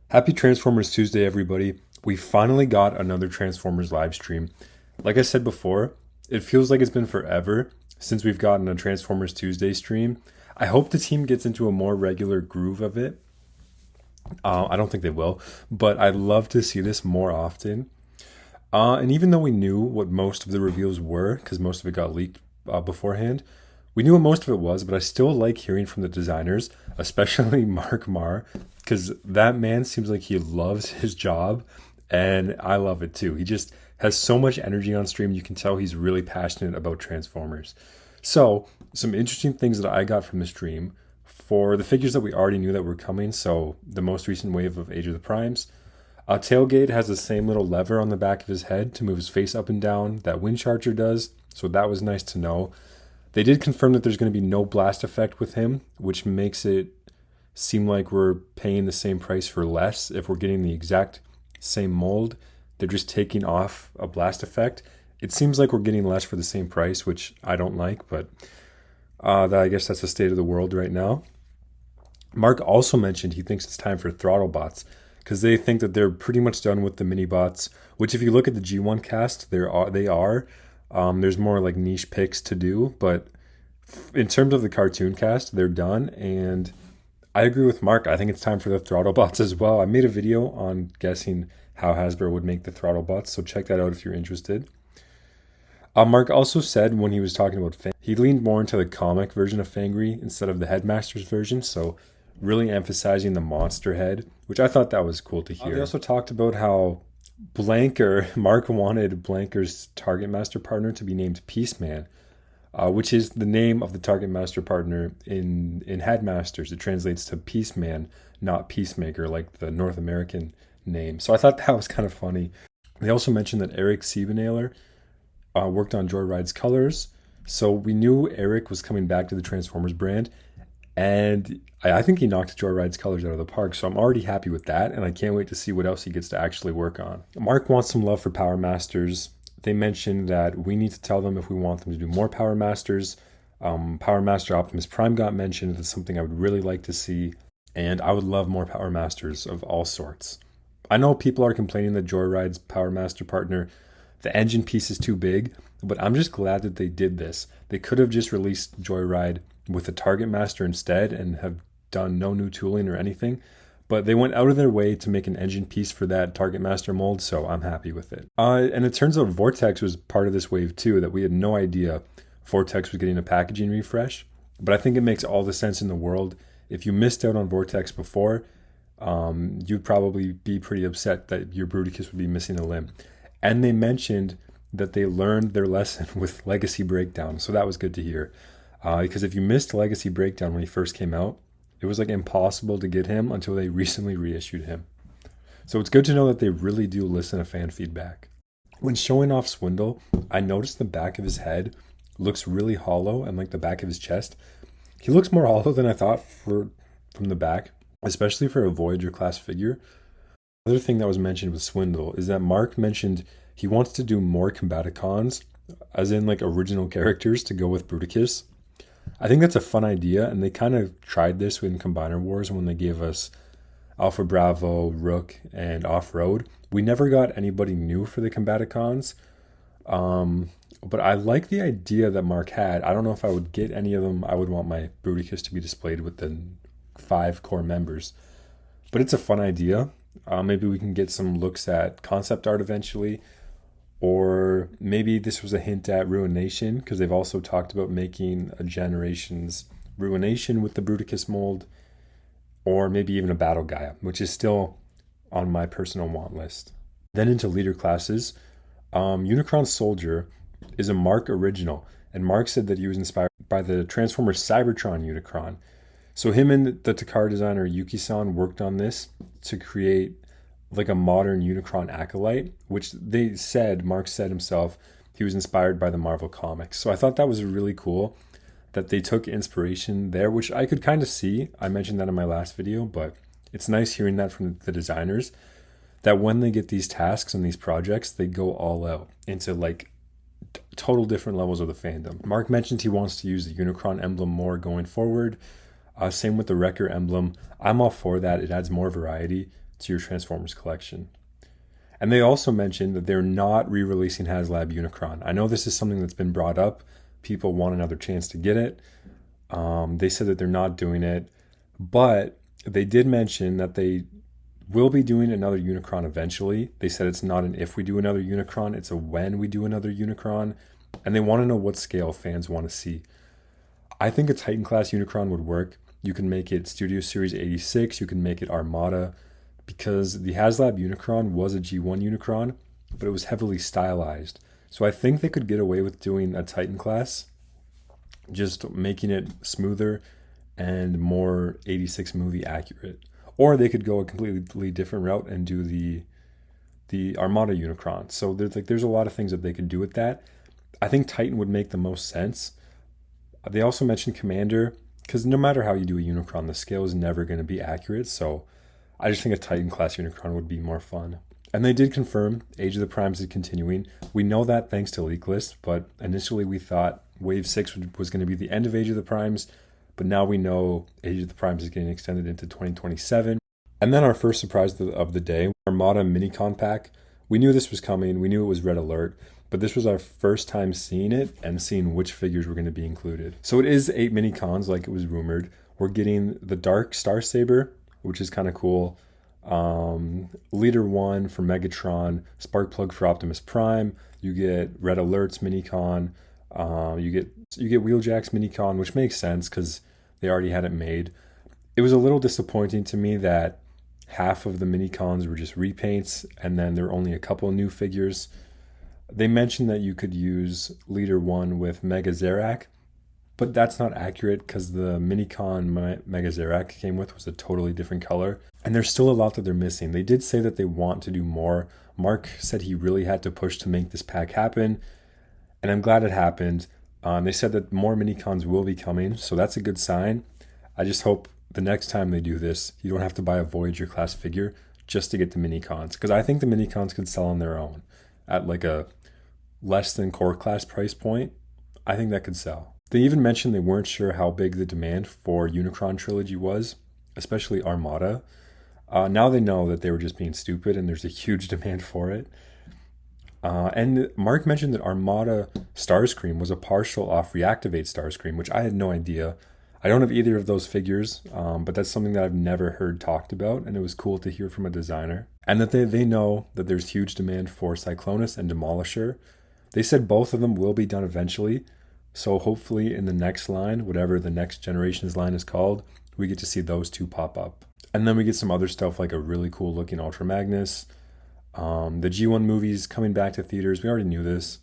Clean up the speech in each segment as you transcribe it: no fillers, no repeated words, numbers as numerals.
Happy Transformers Tuesday, everybody. We finally got another Transformers live stream. Like I said before, it feels like it's been forever since we've gotten a Transformers Tuesday stream. I hope the team gets into a more regular groove of it. I don't think they will, but I'd love to see this more often. And even though we knew what most of the reveals were, because most of it got leaked beforehand, we knew what most of it was, but I still like hearing from the designers, especially Mark Marr, because that man seems like he loves his job, and I love it too. He just has so much energy on stream. You can tell he's really passionate about Transformers. So, some interesting things that I got from the stream for the figures that we already knew that were coming. So, the most recent wave of Age of the Primes. Tailgate has the same little lever on the back of his head to move his face up and down that Windcharger does, so that was nice to know. They did confirm that there's going to be no blast effect with him, which makes it seem like we're paying the same price for less if we're getting the exact same mold. They're just taking off a blast effect. It seems like we're getting less for the same price, which I don't like, but I guess that's the state of the world right now. Mark also mentioned he thinks it's time for throttle bots because they think that they're pretty much done with the mini bots, which if you look at the G1 cast, they are. There's more like niche picks to do, but in terms of the cartoon cast, they're done. And I agree with Mark. I think it's time for the throttle bots as well. I made a video on guessing how Hasbro would make the throttle bots, so check that out if you're interested. Mark also said when he was talking about he leaned more into the comic version of Fangry instead of the Headmaster's version, so really emphasizing the monster head, which I thought that was cool to hear. They also talked about how Mark wanted Blanker's Target Master partner to be named Peaceman, which is the name of the Target Master partner in Headmasters. It translates to Peaceman, not Peacemaker, like the North American name. So I thought that was kind of funny. They also mentioned that Eric Siebenahler worked on Joyride's colors. So we knew Eric was coming back to the Transformers brand. And I think he knocked Joyride's colors out of the park. So I'm already happy with that. And I can't wait to see what else he gets to actually work on. Mark wants some love for Power Masters. They mentioned that we need to tell them if we want them to do more Power Masters. Power Master Optimus Prime got mentioned. That's something I would really like to see. And I would love more Power Masters of all sorts. I know people are complaining that Joyride's Power Master partner, the engine piece is too big, but I'm just glad that they did this. They could have just released Joyride with a Target Master instead and have done no new tooling or anything, but they went out of their way to make an engine piece for that Target Master mold, so I'm happy with it. And it turns out Vortex was part of this wave too, that we had no idea Vortex was getting a packaging refresh, but I think it makes all the sense in the world. If you missed out on Vortex before, you'd probably be pretty upset that your Bruticus would be missing a limb. And they mentioned that they learned their lesson with Legacy Breakdown, so that was good to hear. Because if you missed Legacy Breakdown when he first came out, it was like impossible to get him until they recently reissued him. So it's good to know that they really do listen to fan feedback. When showing off Swindle, I noticed the back of his head looks really hollow and like the back of his chest. He looks more hollow than I thought from the back, especially for a Voyager class figure. Another thing that was mentioned with Swindle is that Mark mentioned he wants to do more Combaticons, as in like original characters to go with Bruticus. I think that's a fun idea, and they kind of tried this in Combiner Wars when they gave us Alpha Bravo, Rook, and Off-Road. We never got anybody new for the Combaticons, but I like the idea that Mark had. I don't know if I would get any of them. I would want my Bruticus to be displayed with the 5 core members, but it's a fun idea. Maybe we can get some looks at concept art eventually, or maybe this was a hint at Ruination, because they've also talked about making a Generations Ruination with the Bruticus mold, or maybe even a Battle Gaia, which is still on my personal want list. Then into leader classes, Unicron Soldier is a Mark original, and Mark said that he was inspired by the Transformers Cybertron Unicron. So him and the Takara designer Yuki-san worked on this to create like a modern Unicron acolyte, which Mark said himself, he was inspired by the Marvel Comics. So I thought that was really cool that they took inspiration there, which I could kind of see. I mentioned that in my last video, but it's nice hearing that from the designers, that when they get these tasks and these projects, they go all out into like total different levels of the fandom. Mark mentioned he wants to use the Unicron emblem more going forward. Same with the Wrecker emblem. I'm all for that. It adds more variety. to your Transformers collection. And they also mentioned that they're not re-releasing Haslab Unicron. I know this is something that's been brought up. People want another chance to get it. They said that they're not doing it, but they did mention that they will be doing another Unicron eventually. They said it's not an if we do another Unicron, it's a when we do another Unicron, and they want to know what scale fans want to see. I think a Titan class Unicron would work. You can make it Studio Series 86, you can make it Armada, because the Haslab Unicron was a G1 Unicron, but it was heavily stylized. So I think they could get away with doing a Titan class, just making it smoother and more 86 movie accurate. Or they could go a completely different route and do the Armada Unicron. So there's a lot of things that they could do with that. I think Titan would make the most sense. They also mentioned Commander, because no matter how you do a Unicron, the scale is never going to be accurate. So I just think a Titan class Unicron would be more fun. And they did confirm Age of the Primes is continuing. We know that thanks to Leak List, but initially we thought Wave 6 was going to be the end of Age of the Primes, but now we know Age of the Primes is getting extended into 2027. And then our first surprise of the day, Armada Minicon Pack. We knew this was coming. We knew it was Red Alert, but this was our first time seeing it and seeing which figures were going to be included. So it is 8 Minicons like it was rumored. We're getting the Dark Star Saber, which is kind of cool. Leader 1 for Megatron, Sparkplug for Optimus Prime. You get Red Alert's Minicon. You get Wheeljack's Minicon, which makes sense because they already had it made. It was a little disappointing to me that half of the Minicons were just repaints, and then there were only a couple of new figures. They mentioned that you could use Leader 1 with Mega Zerak, but that's not accurate because the Minicon Mega Zerak came with was a totally different color. And there's still a lot that they're missing. They did say that they want to do more. Mark said he really had to push to make this pack happen, and I'm glad it happened. They said that more Minicons will be coming, so that's a good sign. I just hope the next time they do this, you don't have to buy a Voyager class figure just to get the Minicons, because I think the Minicons could sell on their own at like a less than core class price point. I think that could sell. They even mentioned they weren't sure how big the demand for Unicron Trilogy was, especially Armada. Now they know that they were just being stupid and there's a huge demand for it. And Mark mentioned that Armada Starscream was a partial off Reactivate Starscream, which I had no idea. I don't have either of those figures, but that's something that I've never heard talked about, and it was cool to hear from a designer. And that they know that there's huge demand for Cyclonus and Demolisher. They said both of them will be done eventually, so hopefully in the next line, whatever the next generation's line is called, we get to see those two pop up. And then we get some other stuff like a really cool looking Ultra Magnus. The G1 movies coming back to theaters, we already knew this,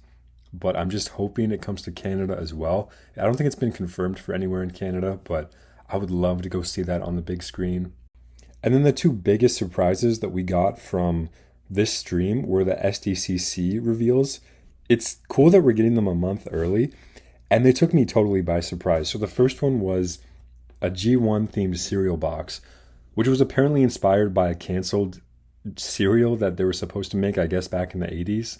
but I'm just hoping it comes to Canada as well. I don't think it's been confirmed for anywhere in Canada, but I would love to go see that on the big screen. And then the two biggest surprises that we got from this stream were the SDCC reveals. It's cool that we're getting them a month early, and they took me totally by surprise. So the first one was a G1 themed cereal box, which was apparently inspired by a canceled cereal that they were supposed to make, I guess, back in the 80s.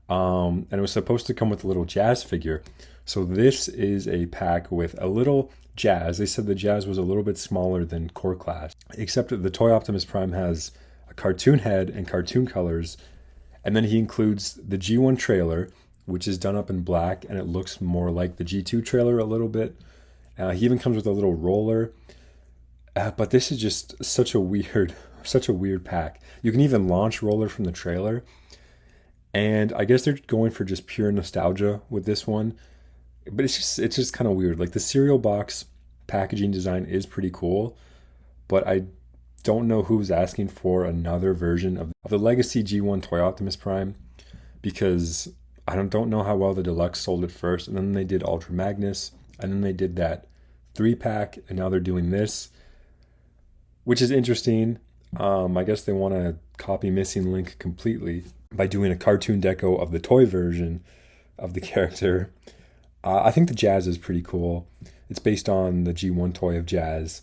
And it was supposed to come with a little Jazz figure. So this is a pack with a little Jazz. They said the Jazz was a little bit smaller than core class, except that the Toy Optimus Prime has a cartoon head and cartoon colors. And then he includes the G1 trailer, which is done up in black, and it looks more like the G2 trailer a little bit. He even comes with a little roller. But this is just such a weird pack. You can even launch roller from the trailer. And I guess they're going for just pure nostalgia with this one. But it's just kind of weird. Like the cereal box packaging design is pretty cool, but I don't know who's asking for another version of the Legacy G1 Toy Optimus Prime, because I don't know how well the Deluxe sold at first, and then they did Ultra Magnus, and then they did that 3-pack, and now they're doing this, which is interesting. I guess they want to copy Missing Link completely by doing a cartoon deco of the toy version of the character. I think the Jazz is pretty cool. It's based on the G1 toy of Jazz.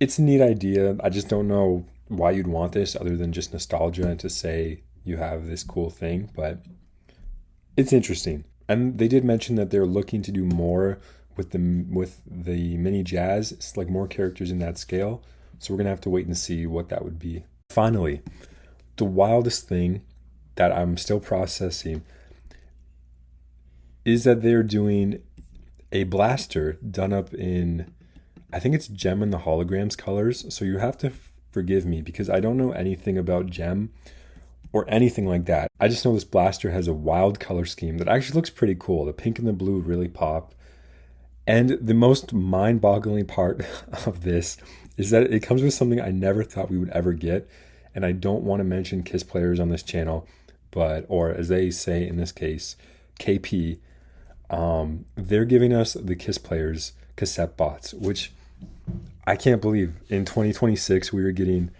It's a neat idea. I just don't know why you'd want this other than just nostalgia and to say you have this cool thing, but it's interesting. And they did mention that they're looking to do more with the mini Jazz. It's like more characters in that scale. So we're going to have to wait and see what that would be. Finally, the wildest thing that I'm still processing is that they're doing a blaster done up in, I think it's Gem and the Holograms colors. So you have to forgive me because I don't know anything about Gem or anything like that. I just know this blaster has a wild color scheme that actually looks pretty cool. The pink and the blue really pop. And the most mind-boggling part of this is that it comes with something I never thought we would ever get. And I don't want to mention KISS players on this channel, but, or as they say in this case, KP. They're giving us the KISS players cassette bots, which I can't believe in 2026 we were getting,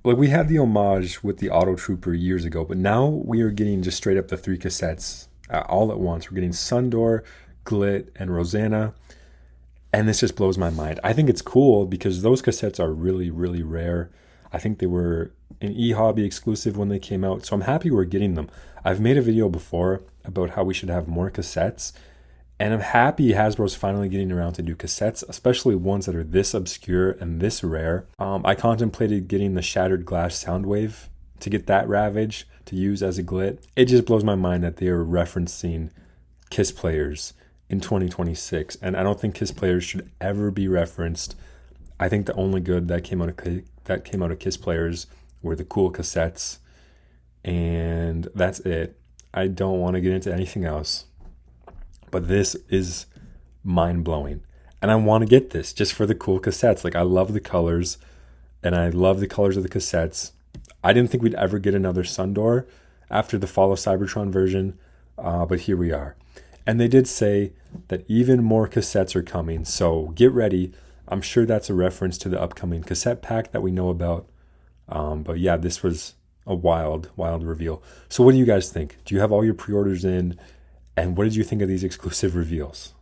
like, we had the homage with the Auto Trooper years ago, but now we are getting just straight up the 3 cassettes all at once. We're getting Sundor, Glit, and Rosanna, and this just blows my mind. I think it's cool because those cassettes are really, really rare. I think they were an eHobby exclusive when they came out, so I'm happy we're getting them. I've made a video before about how we should have more cassettes, and I'm happy Hasbro's finally getting around to do cassettes, especially ones that are this obscure and this rare. I contemplated getting the Shattered Glass Soundwave to get that Ravage to use as a Glit. It just blows my mind that they are referencing KISS players in 2026, and I don't think KISS players should ever be referenced. I think the only good that came out of KISS players were the cool cassettes, and that's it. I don't want to get into anything else, but this is mind-blowing, and I want to get this just for the cool cassettes. Like, I love the colors, and I love the colors of the cassettes. I didn't think we'd ever get another Sundor after the Fall of Cybertron version, but here we are. And they did say that even more cassettes are coming, so get ready. I'm sure that's a reference to the upcoming cassette pack that we know about. But yeah, this was a wild, wild reveal. So what do you guys think? Do you have all your pre-orders in? And what did you think of these exclusive reveals?